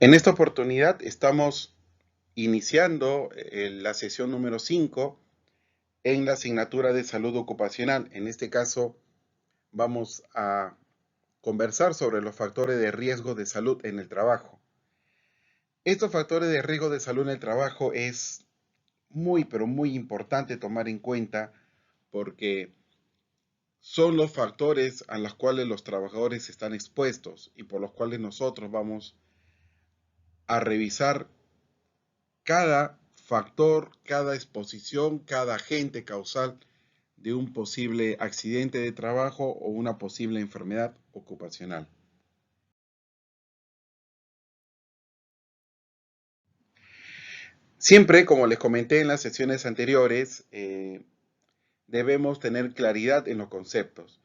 En esta oportunidad estamos iniciando la sesión número 5 en la asignatura de salud ocupacional. En este caso vamos a conversar sobre los factores de riesgo de salud en el trabajo. Estos factores de riesgo de salud en el trabajo es pero muy importante tomar en cuenta porque son los factores a los cuales los trabajadores están expuestos y por los cuales nosotros vamos a revisar cada factor, cada exposición, cada agente causal de un posible accidente de trabajo o una posible enfermedad ocupacional. Siempre, como les comenté en las sesiones anteriores, debemos tener claridad en los conceptos.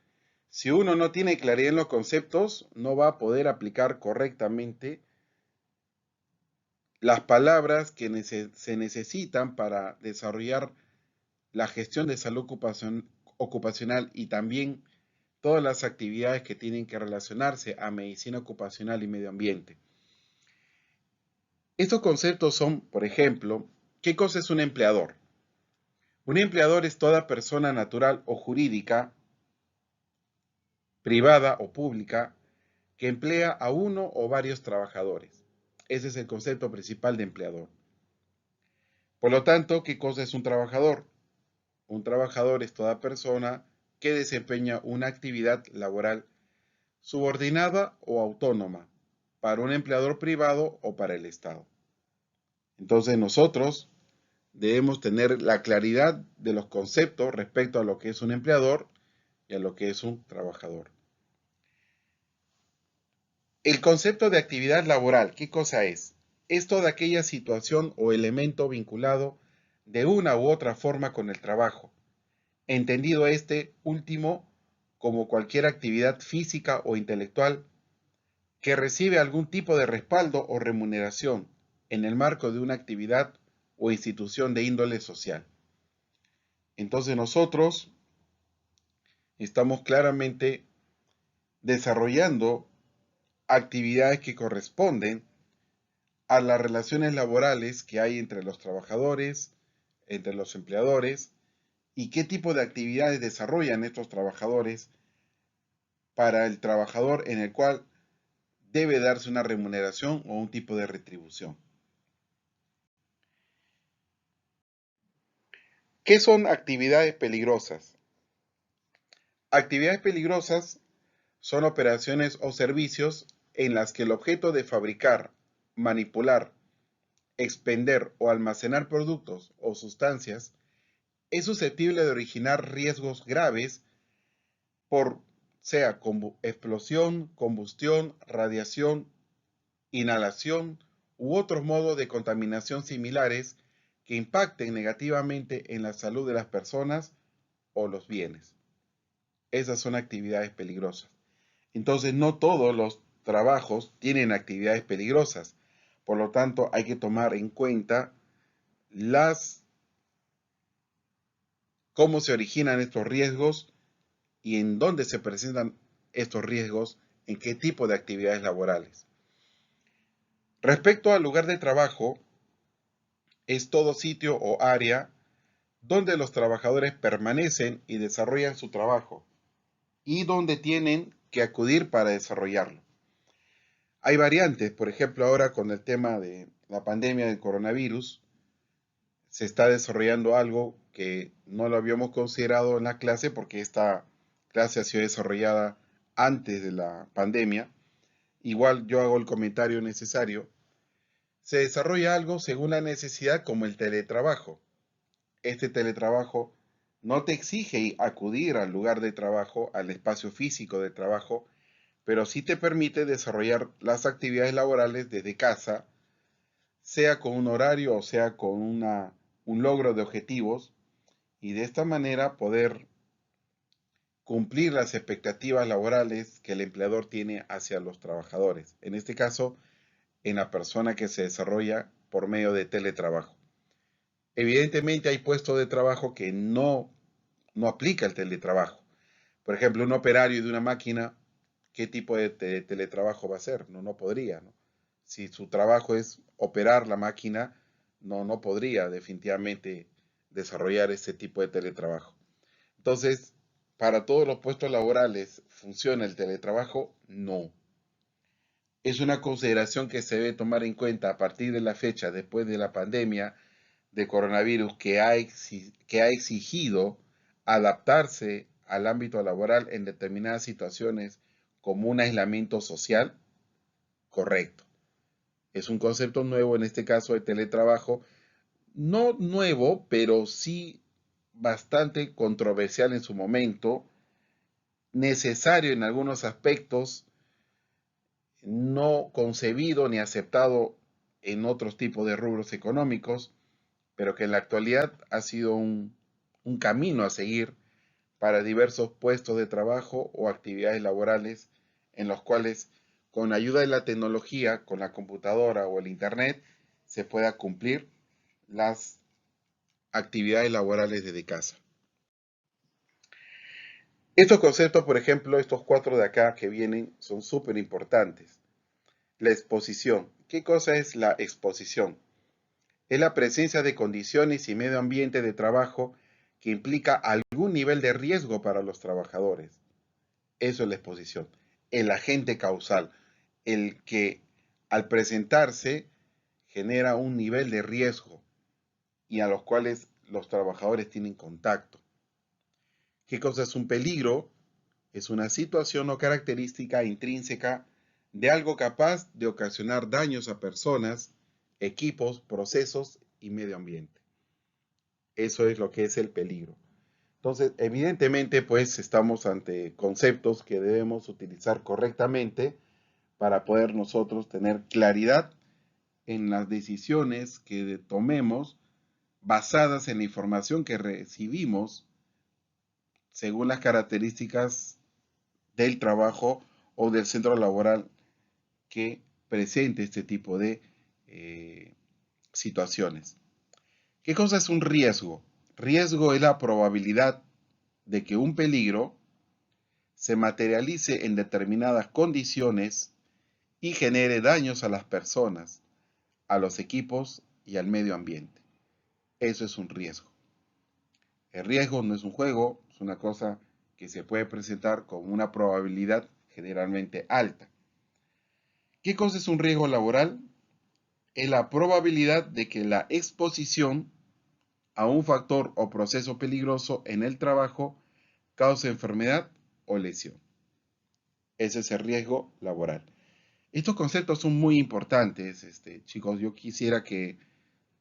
Si uno no tiene claridad en los conceptos, no va a poder aplicar correctamente las palabras que se necesitan para desarrollar la gestión de salud ocupacional y también todas las actividades que tienen que relacionarse a medicina ocupacional y medio ambiente. Estos conceptos son, por ejemplo, ¿qué cosa es un empleador? Un empleador es toda persona natural o jurídica, privada o pública, que emplea a uno o varios trabajadores. Ese es el concepto principal de empleador. Por lo tanto, ¿qué cosa es un trabajador? Un trabajador es toda persona que desempeña una actividad laboral subordinada o autónoma para un empleador privado o para el Estado. Entonces nosotros debemos tener la claridad de los conceptos respecto a lo que es un empleador y a lo que es un trabajador. El concepto de actividad laboral, ¿qué cosa es? Es toda aquella situación o elemento vinculado de una u otra forma con el trabajo, entendido este último como cualquier actividad física o intelectual que recibe algún tipo de respaldo o remuneración en el marco de una actividad o institución de índole social. Entonces nosotros estamos claramente desarrollando actividades que corresponden a las relaciones laborales que hay entre los trabajadores, entre los empleadores, y qué tipo de actividades desarrollan estos trabajadores para el trabajador en el cual debe darse una remuneración o un tipo de retribución. ¿Qué son actividades peligrosas? Actividades peligrosas son operaciones o servicios en las que el objeto de fabricar, manipular, expender o almacenar productos o sustancias es susceptible de originar riesgos graves por sea explosión, combustión, radiación, inhalación u otros modos de contaminación similares que impacten negativamente en la salud de las personas o los bienes. Esas son actividades peligrosas. Entonces, no todos los trabajos tienen actividades peligrosas. Por lo tanto, hay que tomar en cuenta cómo se originan estos riesgos y en dónde se presentan estos riesgos, en qué tipo de actividades laborales. Respecto al lugar de trabajo, es todo sitio o área donde los trabajadores permanecen y desarrollan su trabajo y donde tienen que acudir para desarrollarlo. Hay variantes, por ejemplo, ahora con el tema de la pandemia del coronavirus, se está desarrollando algo que no lo habíamos considerado en la clase porque esta clase ha sido desarrollada antes de la pandemia. Igual yo hago el comentario necesario. Se desarrolla algo según la necesidad como el teletrabajo. Este teletrabajo no te exige acudir al lugar de trabajo, al espacio físico de trabajo, pero sí te permite desarrollar las actividades laborales desde casa, sea con un horario o sea con un logro de objetivos, y de esta manera poder cumplir las expectativas laborales que el empleador tiene hacia los trabajadores. En este caso, en la persona que se desarrolla por medio de teletrabajo. Evidentemente hay puestos de trabajo que no aplica el teletrabajo. Por ejemplo, un operario de una máquina, ¿qué tipo de teletrabajo va a hacer? No podría, ¿no? si su trabajo es operar la máquina, no podría definitivamente desarrollar ese tipo de teletrabajo. Entonces, ¿para todos los puestos laborales funciona el teletrabajo? No. Es una consideración que se debe tomar en cuenta a partir de la fecha después de la pandemia de coronavirus que ha exigido adaptarse al ámbito laboral en determinadas situaciones como un aislamiento social. Correcto. Es un concepto nuevo en este caso de teletrabajo, no nuevo, pero sí bastante controversial en su momento, necesario en algunos aspectos, no concebido ni aceptado en otros tipos de rubros económicos, pero que en la actualidad ha sido un camino a seguir para diversos puestos de trabajo o actividades laborales en los cuales con ayuda de la tecnología, con la computadora o el internet, se pueda cumplir las actividades laborales desde casa. Estos conceptos, por ejemplo, estos 4 de acá que vienen, son súper importantes. La exposición. ¿Qué cosa es la exposición? Es la presencia de condiciones y medio ambiente de trabajo que implica algún nivel de riesgo para los trabajadores. Eso es la exposición. El agente causal, el que al presentarse genera un nivel de riesgo y a los cuales los trabajadores tienen contacto. ¿Qué cosa es un peligro? Es una situación o característica intrínseca de algo capaz de ocasionar daños a personas, equipos, procesos y medio ambiente. Eso es lo que es el peligro. Entonces, evidentemente, pues estamos ante conceptos que debemos utilizar correctamente para poder nosotros tener claridad en las decisiones que tomemos basadas en la información que recibimos según las características del trabajo o del centro laboral que presente este tipo de situaciones. ¿Qué cosa es un riesgo? Riesgo es la probabilidad de que un peligro se materialice en determinadas condiciones y genere daños a las personas, a los equipos y al medio ambiente. Eso es un riesgo. El riesgo no es un juego, es una cosa que se puede presentar con una probabilidad generalmente alta. ¿Qué cosa es un riesgo laboral? Es la probabilidad de que la exposición a un factor o proceso peligroso en el trabajo cause enfermedad o lesión. Ese es el riesgo laboral. Estos conceptos son muy importantes, chicos. Yo quisiera que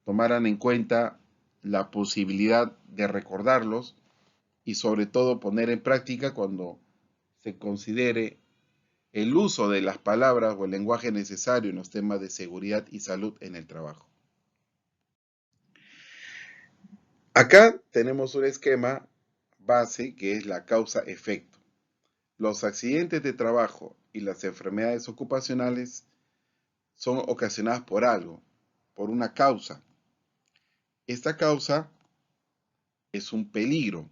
tomaran en cuenta la posibilidad de recordarlos y sobre todo poner en práctica cuando se considere el uso de las palabras o el lenguaje necesario en los temas de seguridad y salud en el trabajo. Acá tenemos un esquema base que es la causa-efecto. Los accidentes de trabajo y las enfermedades ocupacionales son ocasionadas por algo, por una causa. Esta causa es un peligro,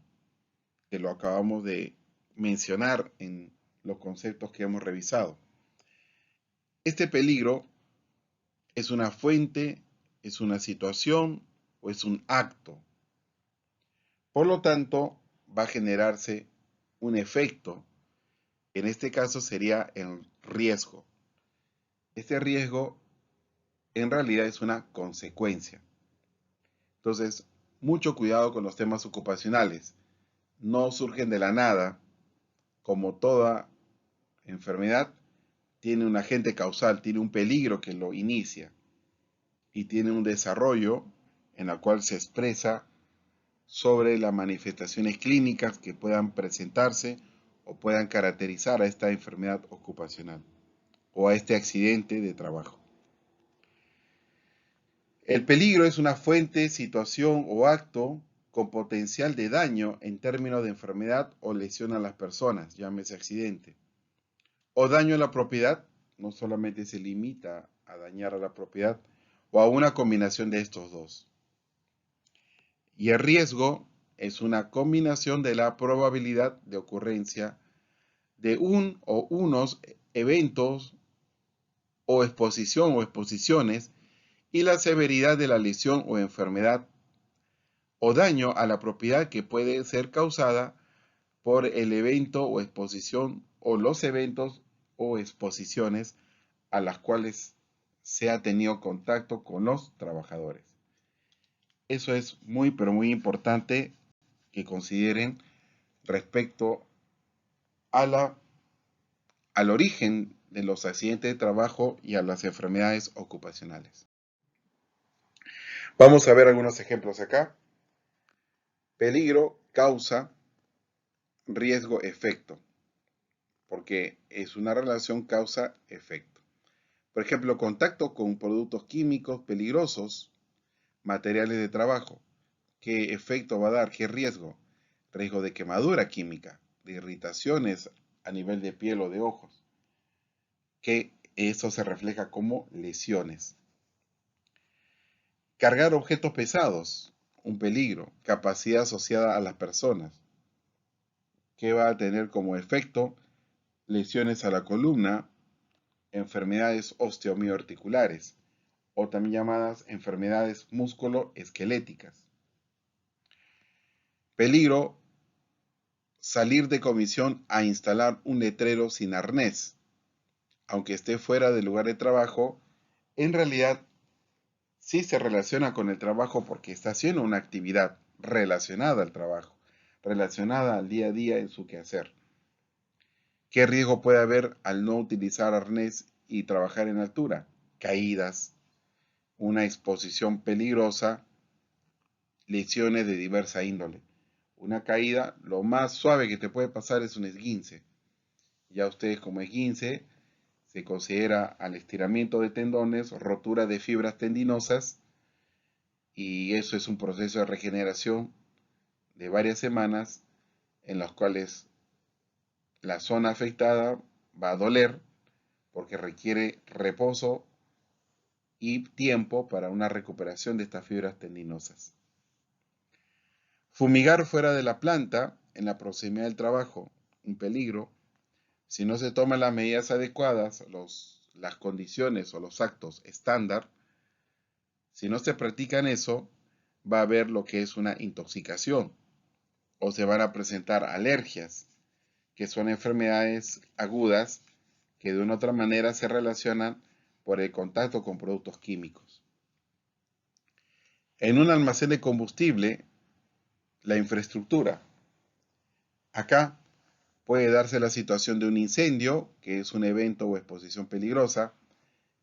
que lo acabamos de mencionar en los conceptos que hemos revisado. Este peligro es una fuente, es una situación o es un acto. Por lo tanto, va a generarse un efecto. En este caso sería el riesgo. Este riesgo en realidad es una consecuencia. Entonces, mucho cuidado con los temas ocupacionales. No surgen de la nada. Como toda enfermedad, tiene un agente causal, tiene un peligro que lo inicia y tiene un desarrollo en el cual se expresa sobre las manifestaciones clínicas que puedan presentarse o puedan caracterizar a esta enfermedad ocupacional o a este accidente de trabajo. El peligro es una fuente, situación o acto con potencial de daño en términos de enfermedad o lesión a las personas, llámese accidente. O daño a la propiedad, no solamente se limita a dañar a la propiedad, o a una combinación de estos dos. Y el riesgo es una combinación de la probabilidad de ocurrencia de un o unos eventos o exposición o exposiciones y la severidad de la lesión o enfermedad o daño a la propiedad que puede ser causada por el evento o exposición o los eventos o exposiciones a las cuales se ha tenido contacto con los trabajadores. Eso es muy, pero muy importante que consideren respecto a al origen de los accidentes de trabajo y a las enfermedades ocupacionales. Vamos a ver algunos ejemplos acá. Peligro, causa, riesgo, efecto, porque es una relación causa-efecto. Por ejemplo, contacto con productos químicos peligrosos, materiales de trabajo. ¿Qué efecto va a dar? ¿Qué riesgo? Riesgo de quemadura química, de irritaciones a nivel de piel o de ojos, que eso se refleja como lesiones. Cargar objetos pesados, un peligro, capacidad asociada a las personas, que va a tener como efecto lesiones a la columna, enfermedades osteomioarticulares, o también llamadas enfermedades músculo-esqueléticas. Peligro, salir de comisión a instalar un letrero sin arnés. Aunque esté fuera del lugar de trabajo, en realidad sí se relaciona con el trabajo porque está haciendo una actividad relacionada al trabajo, relacionada al día a día en su quehacer. ¿Qué riesgo puede haber al no utilizar arnés y trabajar en altura? Caídas, una exposición peligrosa, lesiones de diversa índole. Una caída, lo más suave que te puede pasar es un esguince. Ya ustedes como esguince se considera al estiramiento de tendones, rotura de fibras tendinosas, y eso es un proceso de regeneración de varias semanas en las cuales la zona afectada va a doler porque requiere reposo y tiempo para una recuperación de estas fibras tendinosas. Fumigar fuera de la planta en la proximidad del trabajo, un peligro. Si no se toman las medidas adecuadas, las condiciones o los actos estándar, si no se practican eso, va a haber lo que es una intoxicación o se van a presentar alergias, que son enfermedades agudas que de una u otra manera se relacionan por el contacto con productos químicos. En un almacén de combustible, la infraestructura. Acá puede darse la situación de un incendio, que es un evento o exposición peligrosa,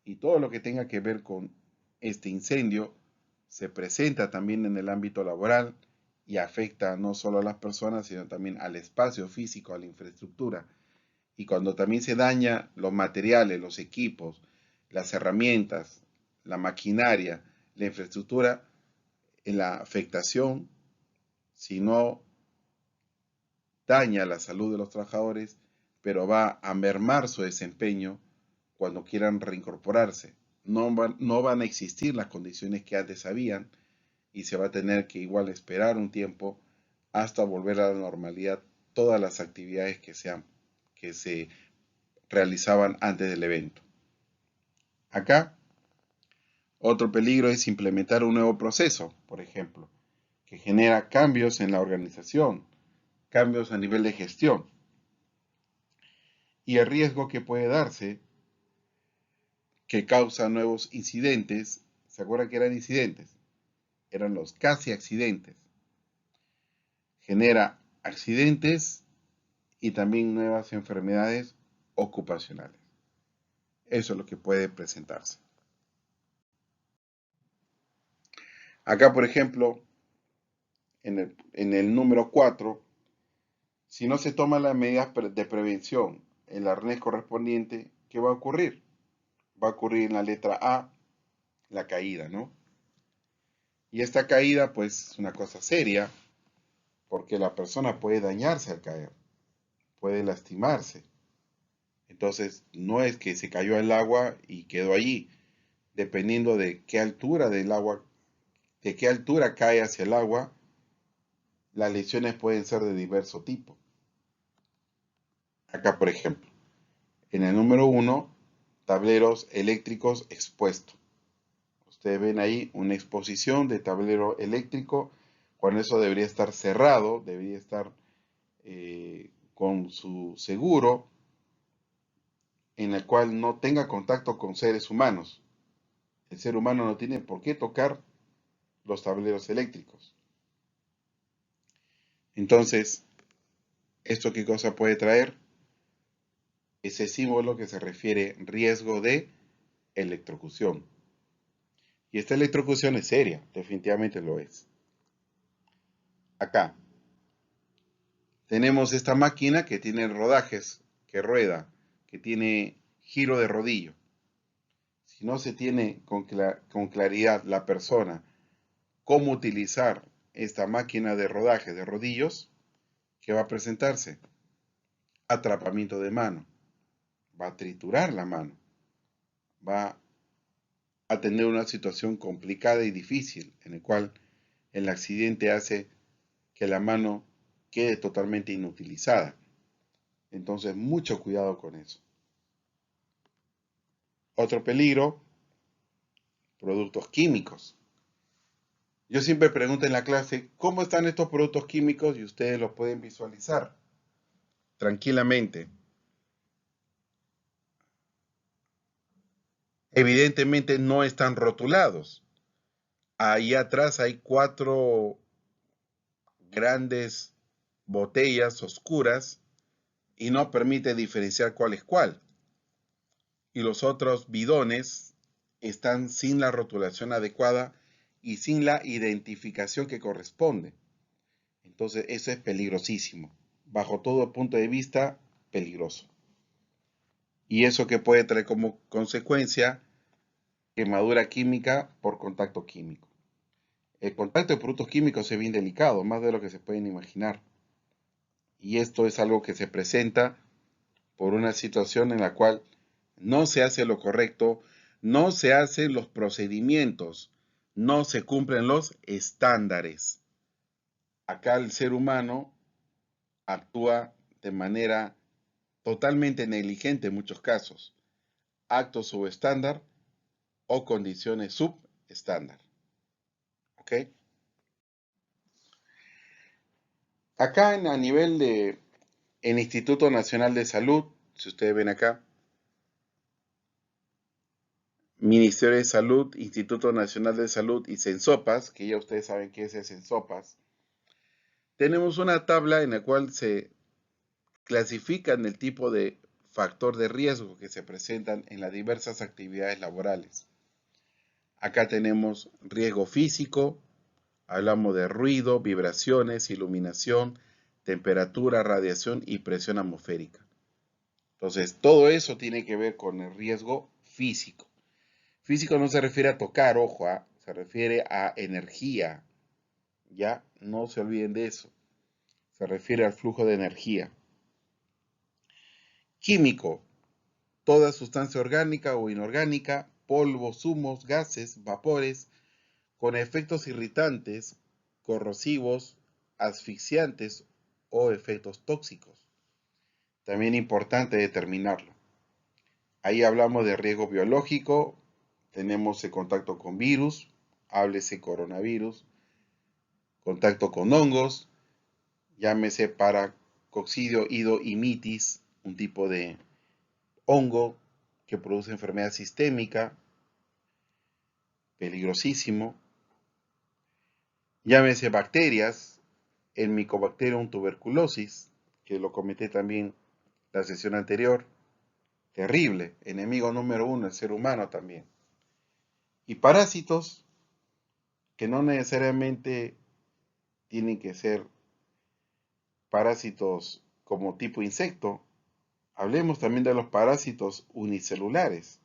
y todo lo que tenga que ver con este incendio se presenta también en el ámbito laboral y afecta no solo a las personas, sino también al espacio físico, a la infraestructura. Y cuando también se daña los materiales, los equipos, las herramientas, la maquinaria, la infraestructura, en la afectación, si no daña la salud de los trabajadores, pero va a mermar su desempeño cuando quieran reincorporarse. No van a existir las condiciones que antes habían y se va a tener que igual esperar un tiempo hasta volver a la normalidad todas las actividades que se realizaban antes del evento. Acá, otro peligro es implementar un nuevo proceso, por ejemplo, que genera cambios en la organización, cambios a nivel de gestión. Y el riesgo que puede darse, que causa nuevos incidentes. ¿Se acuerdan que eran incidentes? Eran los casi accidentes. Genera accidentes y también nuevas enfermedades ocupacionales. Eso es lo que puede presentarse. Acá, por ejemplo, en el número 4, si no se toman las medidas de prevención, el arnés correspondiente, ¿qué va a ocurrir? Va a ocurrir en la letra A, la caída, ¿no? Y esta caída, pues, es una cosa seria, porque la persona puede dañarse al caer, puede lastimarse. Entonces, no es que se cayó al agua y quedó allí, dependiendo de qué altura del agua, de qué altura cae hacia el agua, las lesiones pueden ser de diverso tipo. Acá, por ejemplo, en el número 1, tableros eléctricos expuestos. Ustedes ven ahí una exposición de tablero eléctrico, cuando eso debería estar cerrado, debería estar con su seguro, en el cual no tenga contacto con seres humanos. El ser humano no tiene por qué tocar los tableros eléctricos. Entonces, ¿esto qué cosa puede traer? Ese símbolo que se refiere riesgo de electrocución. Y esta electrocución es seria, definitivamente lo es. Acá tenemos esta máquina que tiene rodajes, que rueda, que tiene giro de rodillo. Si no se tiene con claridad la persona cómo utilizar esta máquina de rodaje de rodillos, ¿qué va a presentarse? Atrapamiento de mano. Va a triturar la mano. Va a tener una situación complicada y difícil, en el cual el accidente hace que la mano quede totalmente inutilizada. Entonces, mucho cuidado con eso. Otro peligro, productos químicos. Yo siempre pregunto en la clase, ¿cómo están estos productos químicos? Y ustedes los pueden visualizar tranquilamente. Evidentemente no están rotulados. Ahí atrás hay 4 grandes botellas oscuras y no permite diferenciar cuál es cuál. Y los otros bidones están sin la rotulación adecuada y sin la identificación que corresponde. Entonces eso es peligrosísimo. Bajo todo punto de vista, peligroso. Y eso que puede traer como consecuencia quemadura química por contacto químico. El contacto de productos químicos es bien delicado, más de lo que se pueden imaginar. Y esto es algo que se presenta por una situación en la cual no se hace lo correcto, no se hacen los procedimientos, no se cumplen los estándares. Acá el ser humano actúa de manera totalmente negligente en muchos casos. Actos subestándar o condiciones subestándar. ¿Ok? Acá a nivel de el Instituto Nacional de Salud, si ustedes ven acá, Ministerio de Salud, Instituto Nacional de Salud y Sensopas, que ya ustedes saben qué es el Sensopas, tenemos una tabla en la cual se clasifican el tipo de factor de riesgo que se presentan en las diversas actividades laborales. Acá tenemos riesgo físico, hablamos de ruido, vibraciones, iluminación, temperatura, radiación y presión atmosférica. Entonces, todo eso tiene que ver con el riesgo físico. Físico no se refiere a tocar, ojo, se refiere a energía. Ya, no se olviden de eso. Se refiere al flujo de energía. Químico, toda sustancia orgánica o inorgánica, polvos, humos, gases, vapores, con efectos irritantes, corrosivos, asfixiantes o efectos tóxicos. También importante determinarlo. Ahí hablamos de riesgo biológico, tenemos el contacto con virus, háblese coronavirus, contacto con hongos, llámese Paracoccidio ido-imitis, un tipo de hongo que produce enfermedad sistémica, peligrosísimo. Llámese bacterias, el Mycobacterium tuberculosis, que lo comenté también la sesión anterior, terrible, enemigo número 1, el ser humano también. Y parásitos, que no necesariamente tienen que ser parásitos como tipo insecto. Hablemos también de los parásitos unicelulares.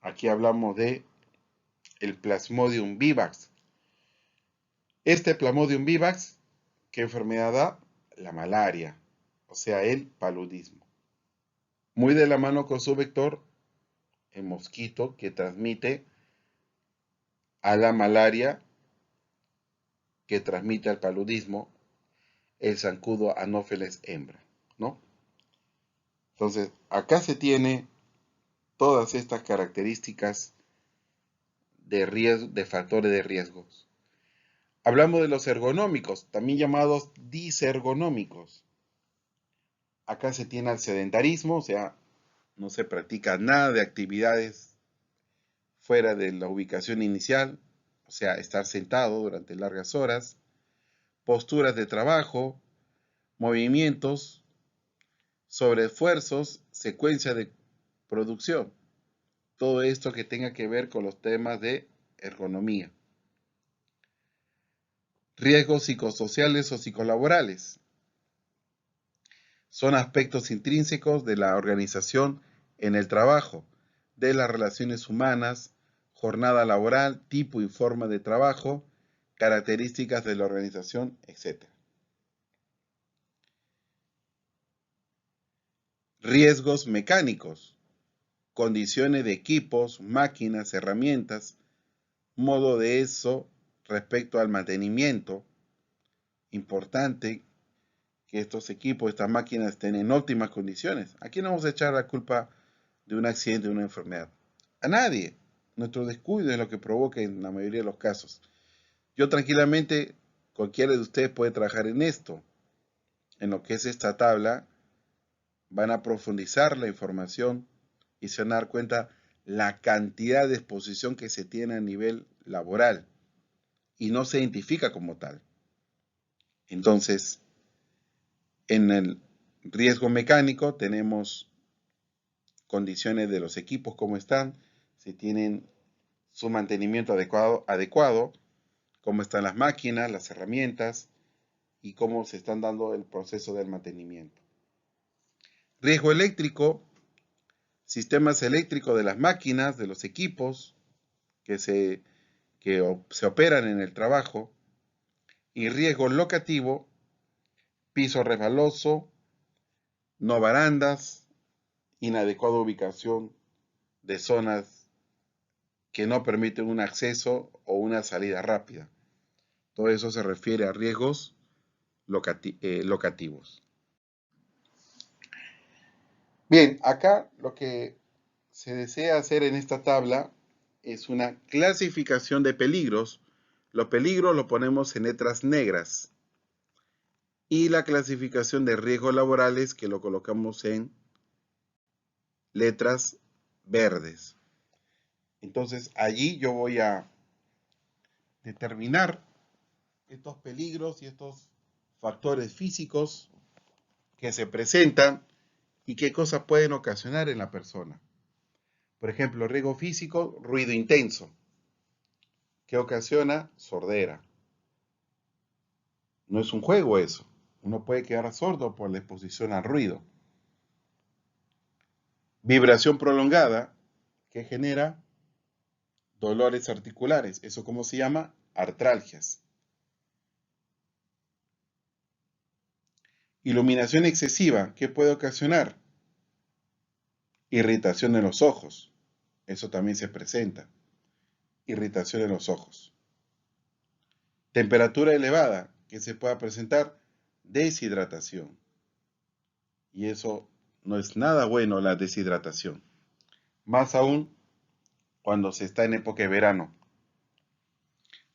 Aquí hablamos de el Plasmodium vivax. Este Plasmodium vivax, ¿qué enfermedad da? La malaria, o sea, el paludismo. Muy de la mano con su vector, el mosquito que transmite a la malaria, que transmite al paludismo, el zancudo Anopheles hembra, ¿no? Entonces, acá se tiene todas estas características de factores de riesgos. Hablamos de los ergonómicos, también llamados disergonómicos. Acá se tiene el sedentarismo, o sea, no se practica nada de actividades fuera de la ubicación inicial, o sea, estar sentado durante largas horas, posturas de trabajo, movimientos, sobreesfuerzos, secuencia de producción. Todo esto que tenga que ver con los temas de ergonomía. Riesgos psicosociales o psicolaborales. Son aspectos intrínsecos de la organización en el trabajo, de las relaciones humanas, jornada laboral, tipo y forma de trabajo, características de la organización, etc. Riesgos mecánicos. Condiciones de equipos, máquinas, herramientas, modo de eso respecto al mantenimiento. Importante que estos equipos, estas máquinas estén en óptimas condiciones. ¿A quién vamos a echar la culpa de un accidente, de una enfermedad? A nadie. Nuestro descuido es lo que provoca en la mayoría de los casos. Yo tranquilamente, cualquiera de ustedes puede trabajar en esto. En lo que es esta tabla, van a profundizar la información y se van a dar cuenta la cantidad de exposición que se tiene a nivel laboral y no se identifica como tal. Entonces, en el riesgo mecánico tenemos condiciones de los equipos, cómo están, si tienen su mantenimiento adecuado, cómo están las máquinas, las herramientas y cómo se están dando el proceso del mantenimiento. Riesgo eléctrico, sistemas eléctricos de las máquinas, de los equipos que se operan en el trabajo. Y riesgo locativo, piso resbaloso, no barandas, inadecuada ubicación de zonas que no permiten un acceso o una salida rápida. Todo eso se refiere a riesgos locativos. Bien, acá lo que se desea hacer en esta tabla es una clasificación de peligros. Los peligros los ponemos en letras negras. Y la clasificación de riesgos laborales que lo colocamos en letras verdes. Entonces allí yo voy a determinar estos peligros y estos factores físicos que se presentan y qué cosas pueden ocasionar en la persona. Por ejemplo, riesgo físico, ruido intenso, que ocasiona sordera. No es un juego eso. Uno puede quedar sordo por la exposición al ruido. Vibración prolongada, que genera dolores articulares. ¿Eso cómo se llama? Artralgias. Iluminación excesiva, ¿qué puede ocasionar? Irritación en los ojos. Eso también se presenta. Irritación en los ojos. Temperatura elevada, ¿qué se puede presentar? Deshidratación. Y eso no es nada bueno, la deshidratación. Más aún cuando se está en época de verano.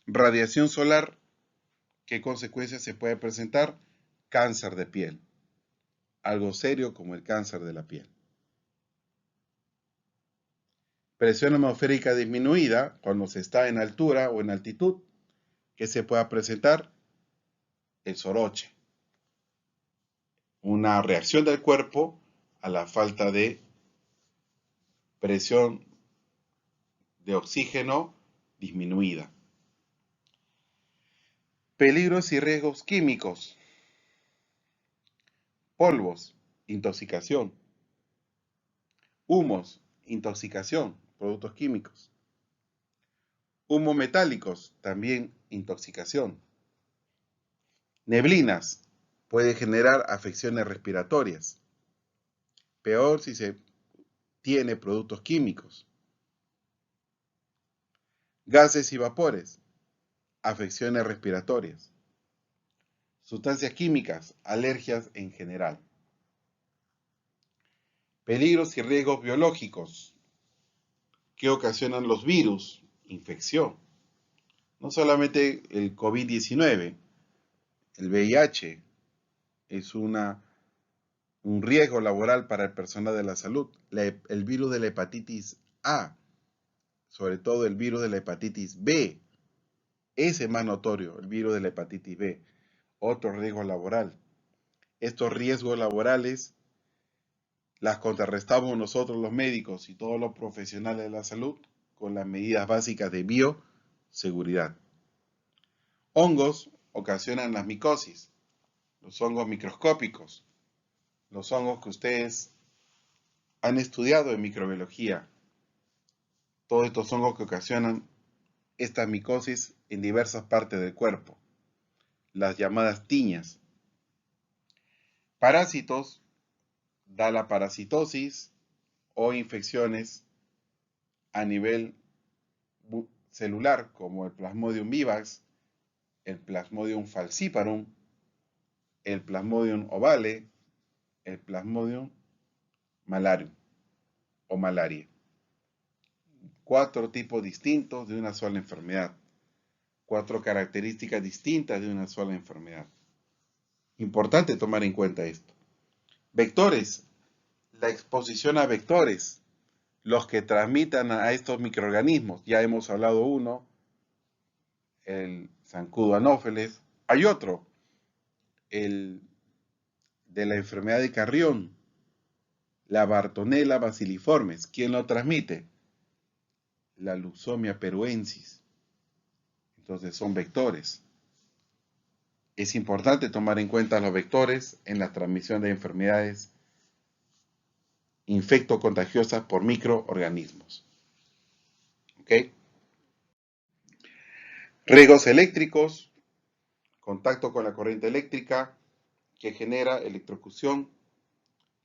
Radiación solar, ¿qué consecuencias se puede presentar? Cáncer de piel. Algo serio como el cáncer de la piel. Presión atmosférica disminuida, cuando se está en altura o en altitud, ¿qué se pueda presentar? El soroche. Una reacción del cuerpo a la falta de presión de oxígeno disminuida. Peligros y riesgos químicos. Polvos, intoxicación. Humos, intoxicación, productos químicos. Humos metálicos, también intoxicación. Neblinas, puede generar afecciones respiratorias. Peor si se tiene productos químicos. Gases y vapores, afecciones respiratorias. Sustancias químicas, alergias en general. Peligros y riesgos biológicos. ¿Qué ocasionan los virus? Infección. No solamente el COVID-19, el VIH es un riesgo laboral para el personal de la salud. El virus de la hepatitis A, sobre todo el virus de la hepatitis B, ese es más notorio, el virus de la hepatitis B, otro riesgo laboral. Estos riesgos laborales las contrarrestamos nosotros los médicos y todos los profesionales de la salud con las medidas básicas de bioseguridad. Hongos ocasionan las micosis, los hongos microscópicos, los hongos que ustedes han estudiado en microbiología, todos estos hongos que ocasionan esta micosis en diversas partes del cuerpo, las llamadas tiñas. Parásitos, da la parasitosis o infecciones a nivel celular, como el Plasmodium vivax, el Plasmodium falciparum, el Plasmodium ovale, el Plasmodium malarium o malaria. 4 tipos distintos de una sola enfermedad. 4 características distintas de una sola enfermedad. Importante tomar en cuenta esto. Vectores. La exposición a vectores, los que transmitan a estos microorganismos. Ya hemos hablado uno, el zancudo anófeles. Hay otro, el de la enfermedad de Carrión, la Bartonella bacilliformes. ¿Quién lo transmite? La Luxomia peruensis. Entonces son vectores. Es importante tomar en cuenta los vectores en la transmisión de enfermedades infectocontagiosas por microorganismos. ¿Ok? Riesgos eléctricos, contacto con la corriente eléctrica que genera electrocución.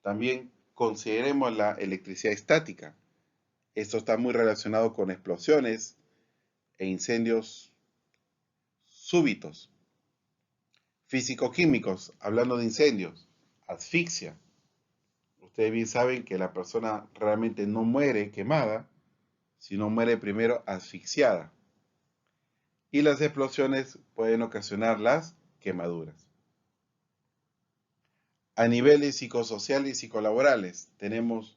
También consideremos la electricidad estática. Esto está muy relacionado con explosiones e incendios súbitos. Físico-químicos, hablando de incendios, asfixia. Ustedes bien saben que la persona realmente no muere quemada, sino muere primero asfixiada. Y las explosiones pueden ocasionar las quemaduras. A niveles psicosociales y psicolaborales tenemos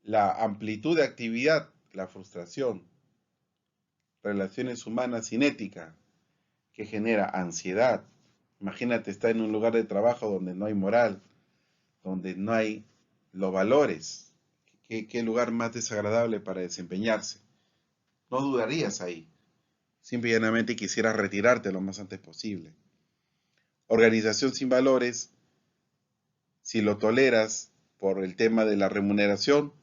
la amplitud de actividad, la frustración, relaciones humanas sin ética, que genera ansiedad. Imagínate estar en un lugar de trabajo donde no hay moral, donde no hay los valores. ¿Qué lugar más desagradable para desempeñarse? No dudarías ahí. Simple y llanamente quisieras retirarte lo más antes posible. Organización sin valores, si lo toleras por el tema de la remuneración,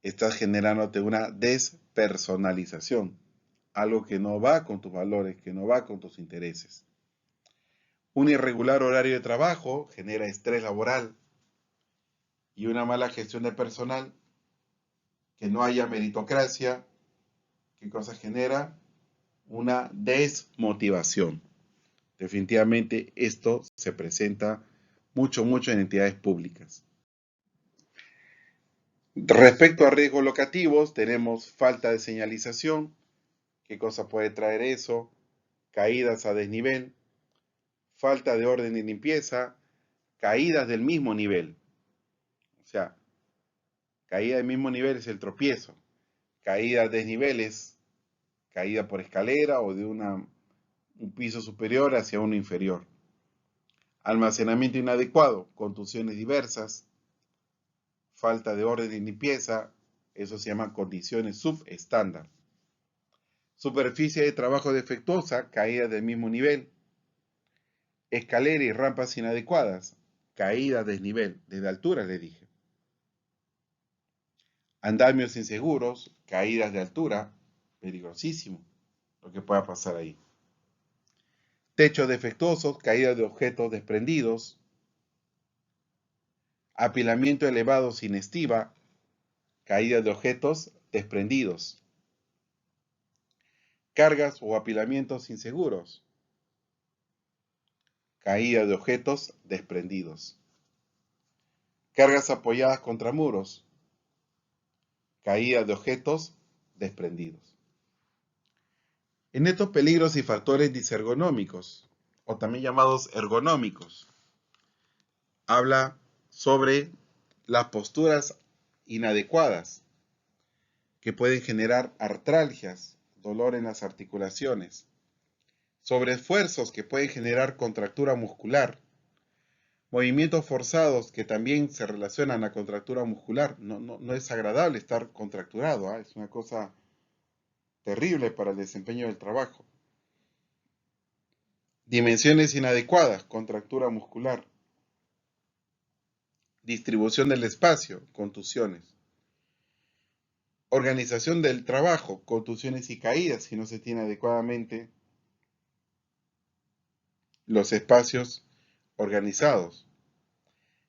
estás generándote una despersonalización, algo que no va con tus valores, que no va con tus intereses. Un irregular horario de trabajo genera estrés laboral y una mala gestión de personal, que no haya meritocracia, ¿qué cosa genera? Una desmotivación. Definitivamente esto se presenta mucho en entidades públicas. Respecto a riesgos locativos, tenemos falta de señalización. ¿Qué cosa puede traer eso? Caídas a desnivel, falta de orden y limpieza, caídas del mismo nivel. O sea, caída del mismo nivel es el tropiezo. Caída a desniveles, caída por escalera o de un piso superior hacia uno inferior. Almacenamiento inadecuado, contusiones diversas, falta de orden y limpieza, eso se llama condiciones subestándar. Superficie de trabajo defectuosa, caída del mismo nivel. Escalera y rampas inadecuadas, caída a desnivel, desde altura les dije. Andamios inseguros, caídas de altura, peligrosísimo lo que pueda pasar ahí. Techos defectuosos, caída de objetos desprendidos. Apilamiento elevado sin estiva, caída de objetos desprendidos. Cargas o apilamientos inseguros, caída de objetos desprendidos. Cargas apoyadas contra muros, caída de objetos desprendidos. En estos peligros y factores disergonómicos, o también llamados ergonómicos, habla sobre las posturas inadecuadas que pueden generar artralgias, dolor en las articulaciones, sobreesfuerzos que pueden generar contractura muscular, movimientos forzados que también se relacionan a contractura muscular. No es agradable estar contracturado, es una cosa terrible para el desempeño del trabajo. Dimensiones inadecuadas, contractura muscular. Distribución del espacio, contusiones. Organización del trabajo, contusiones y caídas si no se tiene adecuadamente los espacios organizados.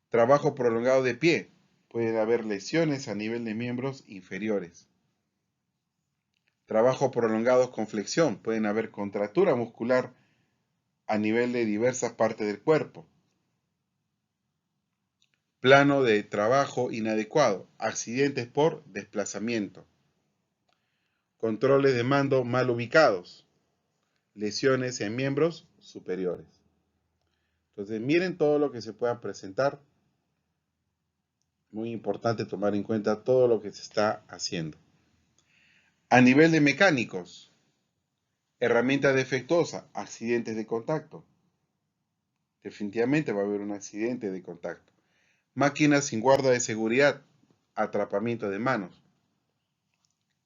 Trabajo prolongado de pie, pueden haber lesiones a nivel de miembros inferiores. Trabajo prolongado con flexión, pueden haber contractura muscular a nivel de diversas partes del cuerpo. Plano de trabajo inadecuado, accidentes por desplazamiento. Controles de mando mal ubicados, lesiones en miembros superiores. Entonces miren todo lo que se pueda presentar. Muy importante tomar en cuenta todo lo que se está haciendo. A nivel de mecánicos, herramienta defectuosa, accidentes de contacto. Definitivamente va a haber un accidente de contacto. Máquinas sin guarda de seguridad, atrapamiento de manos.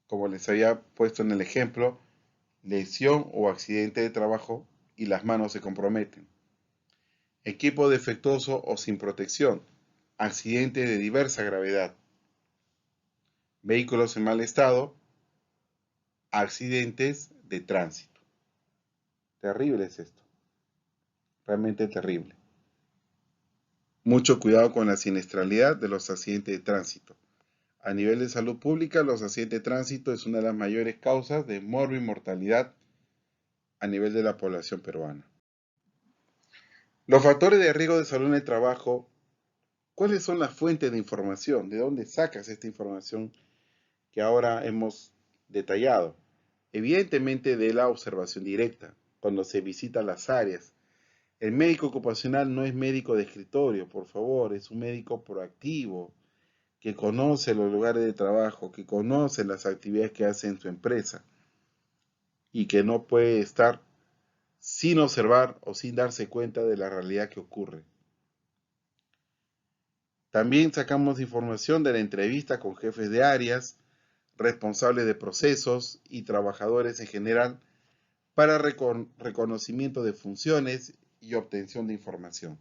Como les había puesto en el ejemplo, lesión o accidente de trabajo y las manos se comprometen. Equipo defectuoso o sin protección, accidente de diversa gravedad. Vehículos en mal estado, accidentes de tránsito. Terrible es esto, realmente terrible. Mucho cuidado con la siniestralidad de los accidentes de tránsito. A nivel de salud pública, los accidentes de tránsito es una de las mayores causas de mortalidad a nivel de la población peruana. Los factores de riesgo de salud en el trabajo, ¿cuáles son las fuentes de información? ¿De dónde sacas esta información que ahora hemos detallado? Evidentemente de la observación directa, cuando se visitan las áreas. El médico ocupacional no es médico de escritorio, por favor, es un médico proactivo, que conoce los lugares de trabajo, que conoce las actividades que hace en su empresa y que no puede estar sin observar o sin darse cuenta de la realidad que ocurre. También sacamos información de la entrevista con jefes de áreas, responsables de procesos y trabajadores en general para reconocimiento de funciones y obtención de información.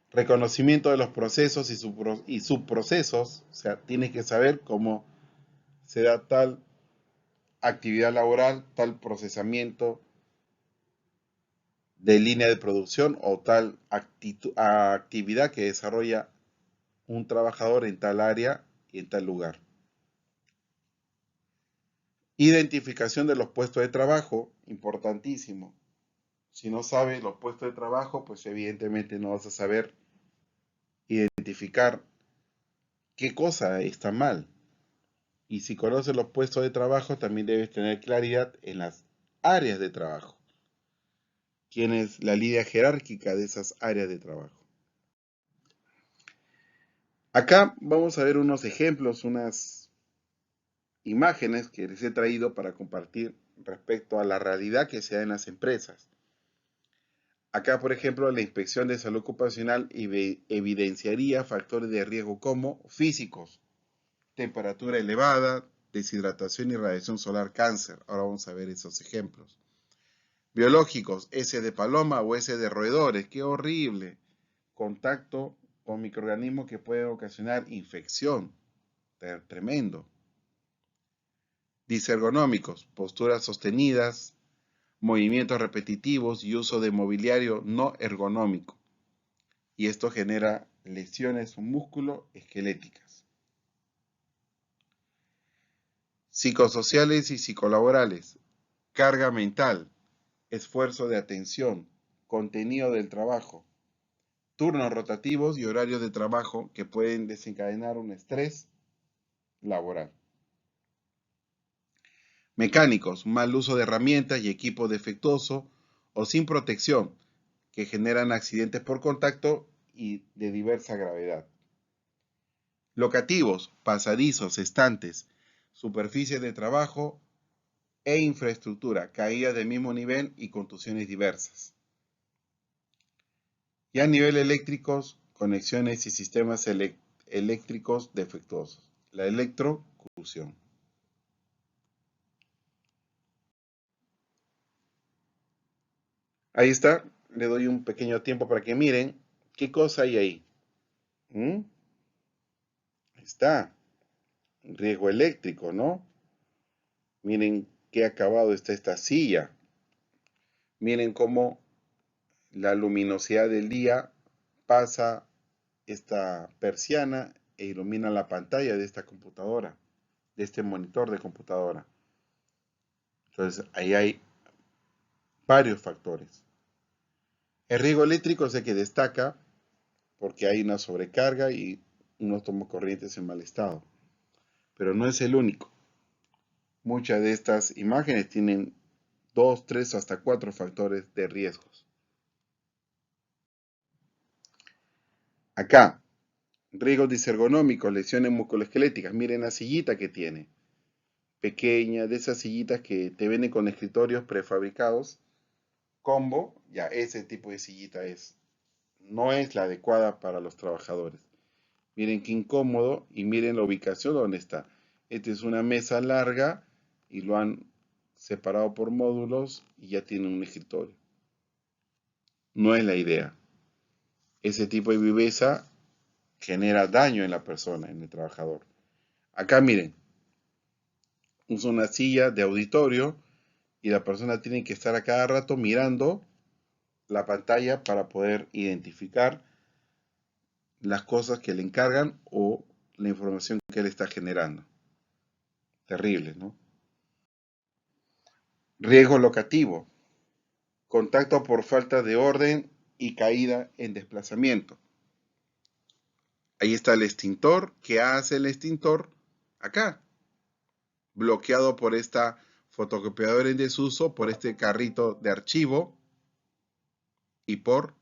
Reconocimiento de los procesos y subprocesos, o sea, tienes que saber cómo se da tal actividad laboral, tal procesamiento de línea de producción o tal actividad que desarrolla un trabajador en tal área y en tal lugar. Identificación de los puestos de trabajo, importantísimo. Si no sabes los puestos de trabajo, pues evidentemente no vas a saber identificar qué cosa está mal. Y si conoces los puestos de trabajo, también debes tener claridad en las áreas de trabajo. ¿Quién es la línea jerárquica de esas áreas de trabajo? Acá vamos a ver unos ejemplos, unas imágenes que les he traído para compartir respecto a la realidad que se da en las empresas. Acá, por ejemplo, la inspección de salud ocupacional evidenciaría factores de riesgo como físicos, temperatura elevada, deshidratación y radiación solar, cáncer. Ahora vamos a ver esos ejemplos. Biológicos, heces de paloma o heces de roedores, qué horrible. Contacto con microorganismos que pueden ocasionar infección, tremendo. Disergonómicos, posturas sostenidas, movimientos repetitivos y uso de mobiliario no ergonómico. Y esto genera lesiones musculoesqueléticas. Psicosociales y psicolaborales, carga mental, esfuerzo de atención, contenido del trabajo. turnos rotativos y horarios de trabajo que pueden desencadenar un estrés laboral. Mecánicos, mal uso de herramientas y equipo defectuoso o sin protección, que generan accidentes por contacto y de diversa gravedad. Locativos, pasadizos, estantes, superficies de trabajo e infraestructura, caídas del mismo nivel y contusiones diversas. Y a nivel eléctricos, conexiones y sistemas eléctricos defectuosos, la electrocución. Ahí está, le doy un pequeño tiempo para que miren qué cosa hay ahí. ¿Mm? Ahí está, riesgo eléctrico, ¿no? Miren qué acabado está esta silla. Miren cómo la luminosidad del día pasa esta persiana e ilumina la pantalla de esta computadora, de este monitor de computadora. Entonces, ahí hay varios factores. El riesgo eléctrico es el que destaca porque hay una sobrecarga y unos tomacorrientes en mal estado. Pero no es el único. Muchas de estas imágenes tienen 2, 3 o hasta 4 factores de riesgos. Acá, riesgos disergonómicos, lesiones musculoesqueléticas. Miren la sillita que tiene. Pequeña, de esas sillitas que te venden con escritorios prefabricados. Combo, ya ese tipo de sillita es. No es la adecuada para los trabajadores. Miren qué incómodo y miren la ubicación donde está. Esta es una mesa larga y lo han separado por módulos y ya tiene un escritorio. No es la idea. Ese tipo de viveza genera daño en la persona, en el trabajador. Acá miren, usa una silla de auditorio y la persona tiene que estar a cada rato mirando la pantalla para poder identificar las cosas que le encargan o la información que él está generando. Terrible, ¿no? Riesgo locativo. Contacto por falta de orden y caída en desplazamiento. Ahí está el extintor. ¿Qué hace el extintor? Acá. Bloqueado por esta fotocopiadora en desuso, por este carrito de archivo y por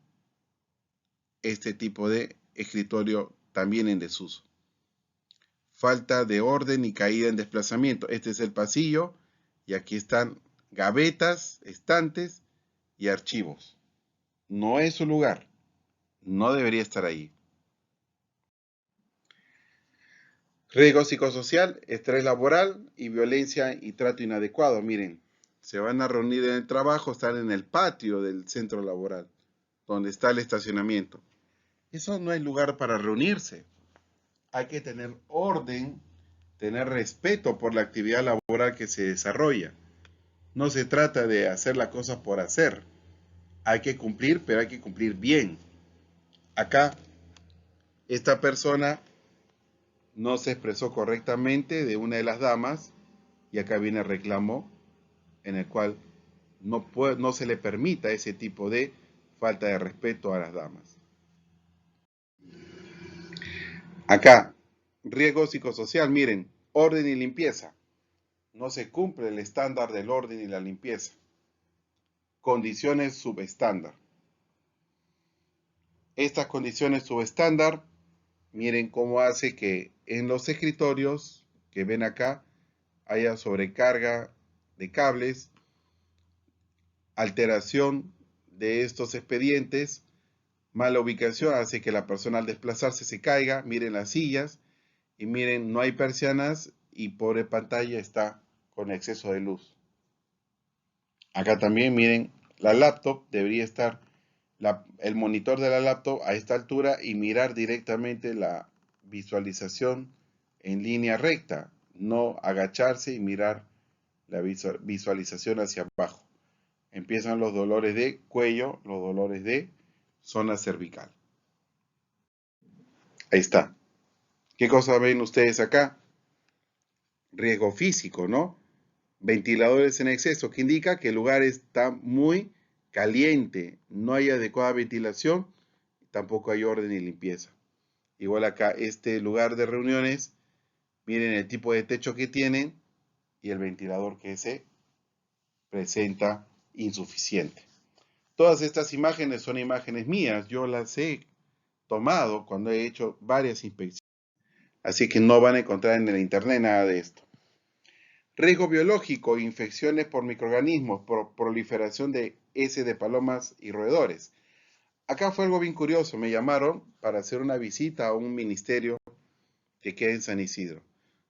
este tipo de escritorio también en desuso. Falta de orden y caída en desplazamiento. Este es el pasillo y aquí están gavetas, estantes y archivos. No es su lugar. No debería estar ahí. Riesgo psicosocial, estrés laboral y violencia y trato inadecuado. Miren, se van a reunir en el trabajo, están en el patio del centro laboral, donde está el estacionamiento. Eso no es lugar para reunirse. Hay que tener orden, tener respeto por la actividad laboral que se desarrolla. No se trata de hacer las cosas por hacer. Hay que cumplir, pero hay que cumplir bien. Acá, esta persona no se expresó correctamente de una de las damas y acá viene el reclamo en el cual no se le permita ese tipo de falta de respeto a las damas. Acá, riesgo psicosocial, miren, orden y limpieza. No se cumple el estándar del orden y la limpieza. Condiciones subestándar. Estas condiciones subestándar, miren cómo hace que en los escritorios que ven acá haya sobrecarga de cables, alteración de estos expedientes, mala ubicación hace que la persona al desplazarse se caiga. Miren las sillas y miren, no hay persianas y pobre pantalla está con exceso de luz. Acá también miren, la laptop debería estar, el monitor de la laptop a esta altura y mirar directamente la visualización en línea recta, no agacharse y mirar la visualización hacia abajo. Empiezan los dolores de cuello, los dolores de zona cervical. Ahí está. ¿Qué cosa ven ustedes acá? Riesgo físico, ¿no? Ventiladores en exceso, que indica que el lugar está muy caliente, no hay adecuada ventilación, tampoco hay orden y limpieza. Igual acá, este lugar de reuniones, miren el tipo de techo que tienen y el ventilador que se presenta insuficiente. Todas estas imágenes son imágenes mías, yo las he tomado cuando he hecho varias inspecciones. Así que no van a encontrar en el internet nada de esto. Riesgo biológico, infecciones por microorganismos, por proliferación de heces de palomas y roedores. Acá fue algo bien curioso, me llamaron para hacer una visita a un ministerio que queda en San Isidro.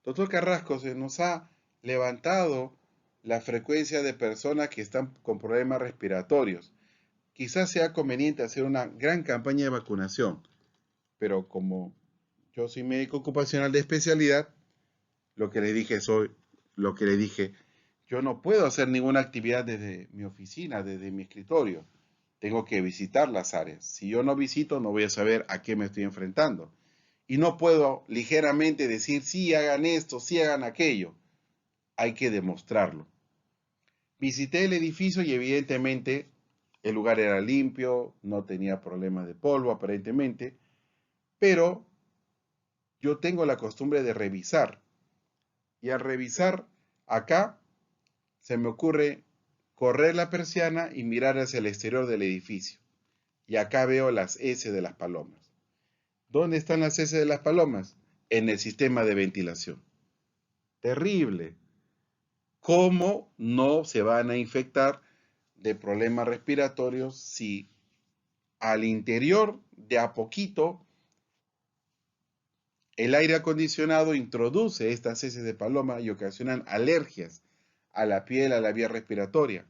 Doctor Carrasco, se nos ha levantado la frecuencia de personas que están con problemas respiratorios. Quizás sea conveniente hacer una gran campaña de vacunación, pero como yo soy médico ocupacional de especialidad, lo que le dije, yo no puedo hacer ninguna actividad desde mi oficina, desde mi escritorio. Tengo que visitar las áreas. Si yo no visito, no voy a saber a qué me estoy enfrentando. Y no puedo ligeramente decir, sí, hagan esto, sí, hagan aquello. Hay que demostrarlo. Visité el edificio y evidentemente el lugar era limpio, no tenía problemas de polvo aparentemente, pero yo tengo la costumbre de revisar. Y al revisar acá, se me ocurre correr la persiana y mirar hacia el exterior del edificio. Y acá veo las heces de las palomas. ¿Dónde están las heces de las palomas? En el sistema de ventilación. Terrible. ¿Cómo no se van a infectar de problemas respiratorios si al interior de a poquito el aire acondicionado introduce estas heces de paloma y ocasionan alergias a la piel, a la vía respiratoria?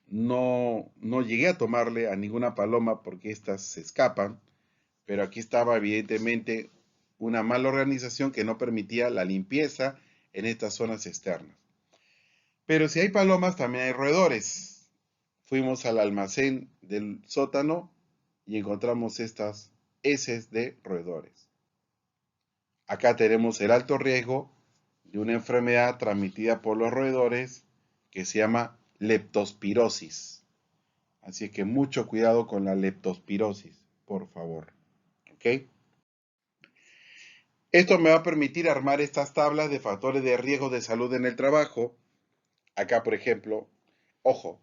No llegué a tomarle a ninguna paloma porque éstas se escapan, pero aquí estaba evidentemente una mala organización que no permitía la limpieza en estas zonas externas. Pero si hay palomas, también hay roedores. Fuimos al almacén del sótano y encontramos estas heces de roedores. Acá tenemos el alto riesgo de una enfermedad transmitida por los roedores que se llama leptospirosis. Así que mucho cuidado con la leptospirosis, por favor. ¿Ok? Esto me va a permitir armar estas tablas de factores de riesgo de salud en el trabajo. Acá, por ejemplo, ojo,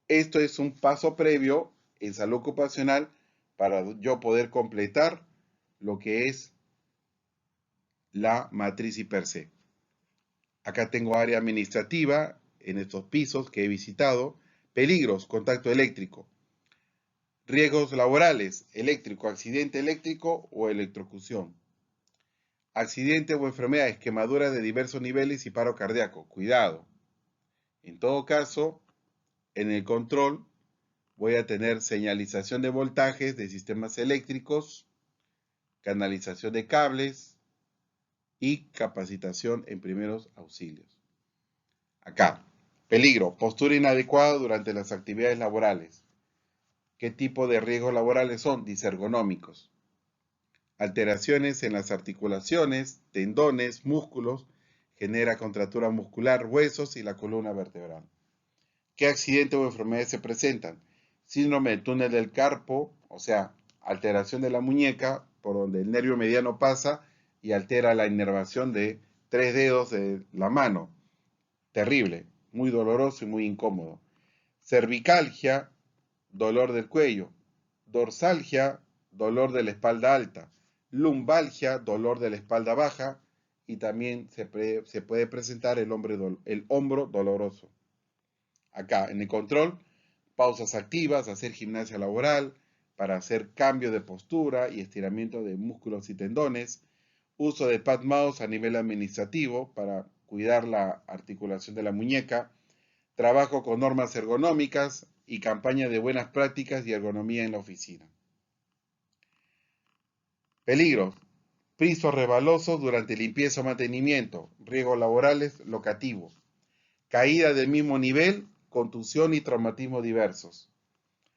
esto es un paso previo en salud ocupacional para yo poder completar lo que es la matriz per se. Acá tengo área administrativa en estos pisos que he visitado. Peligros, contacto eléctrico. Riesgos laborales, eléctrico, accidente eléctrico o electrocución. Accidente o enfermedades, quemaduras de diversos niveles y paro cardíaco. Cuidado. En todo caso, en el control voy a tener señalización de voltajes de sistemas eléctricos, canalización de cables y capacitación en primeros auxilios. Acá, peligro, postura inadecuada durante las actividades laborales. ¿Qué tipo de riesgos laborales son? Disergonómicos. Alteraciones en las articulaciones, tendones, músculos, genera contractura muscular, huesos y la columna vertebral. ¿Qué accidentes o enfermedades se presentan? Síndrome del túnel del carpo, o sea, alteración de la muñeca por donde el nervio mediano pasa y altera la inervación de 3 dedos de la mano. Terrible, muy doloroso y muy incómodo. Cervicalgia, dolor del cuello. Dorsalgia, dolor de la espalda alta. Lumbalgia, dolor de la espalda baja. Y también se puede presentar el hombro doloroso. Acá, en el control, pausas activas, hacer gimnasia laboral, para hacer cambio de postura y estiramiento de músculos y tendones. Uso de pad mouse a nivel administrativo para cuidar la articulación de la muñeca. Trabajo con normas ergonómicas y campaña de buenas prácticas y ergonomía en la oficina. Peligros. Pisos resbalosos durante limpieza o mantenimiento. Riesgos laborales locativos. Caída del mismo nivel, contusión y traumatismo diversos.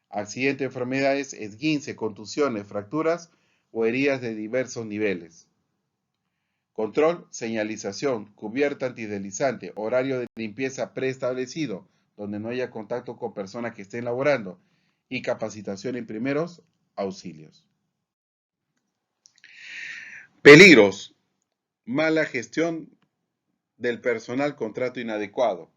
Accidente, enfermedades, esguince, contusiones, fracturas o heridas de diversos niveles. Control, señalización, cubierta antideslizante, horario de limpieza preestablecido, donde no haya contacto con personas que estén laborando, y capacitación en primeros auxilios. Peligros. Mala gestión del personal, contrato inadecuado.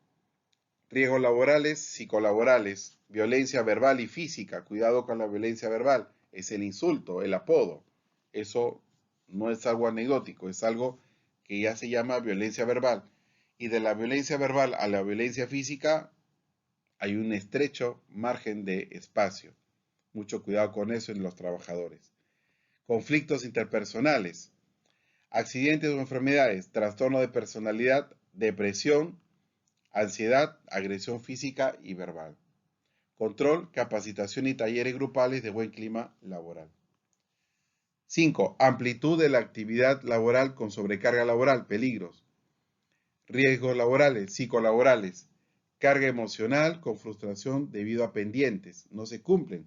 Riesgos laborales, psicolaborales, violencia verbal y física. Cuidado con la violencia verbal. Es el insulto, el apodo. Eso no es algo anecdótico, es algo que ya se llama violencia verbal. Y de la violencia verbal a la violencia física hay un estrecho margen de espacio. Mucho cuidado con eso en los trabajadores. Conflictos interpersonales, accidentes o enfermedades, trastorno de personalidad, depresión, ansiedad, agresión física y verbal. Control, capacitación y talleres grupales de buen clima laboral. 5. Amplitud de la actividad laboral con sobrecarga laboral, peligros. Riesgos laborales, psicolaborales, carga emocional con frustración debido a pendientes, no se cumplen.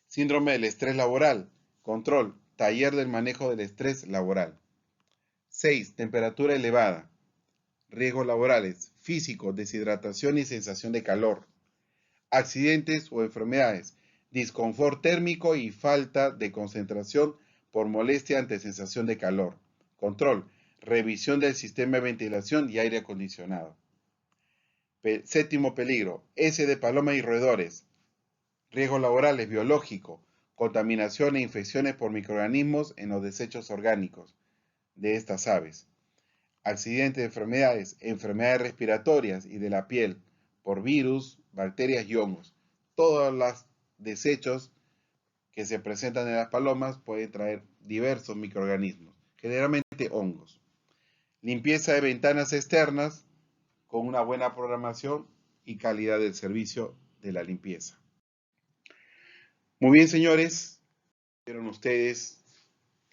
Síndrome del estrés laboral, control, taller del manejo del estrés laboral. 6. Temperatura elevada. Riesgos laborales, físicos, deshidratación y sensación de calor. Accidentes o enfermedades, disconfort térmico y falta de concentración por molestia ante sensación de calor. Control, revisión del sistema de ventilación y aire acondicionado. Séptimo peligro, S de paloma y roedores. Riesgos laborales, biológico, contaminación e infecciones por microorganismos en los desechos orgánicos de estas aves. Accidentes, enfermedades respiratorias y de la piel por virus, bacterias y hongos. Todos los desechos que se presentan en las palomas pueden traer diversos microorganismos, generalmente hongos. Limpieza de ventanas externas con una buena programación y calidad del servicio de la limpieza. Muy bien, señores, vieron ustedes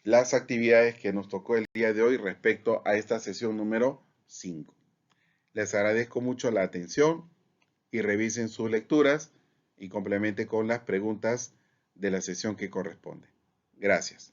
las actividades que nos tocó el día de hoy respecto a esta sesión número 5. Les agradezco mucho la atención y revisen sus lecturas y complementen con las preguntas de la sesión que corresponde. Gracias.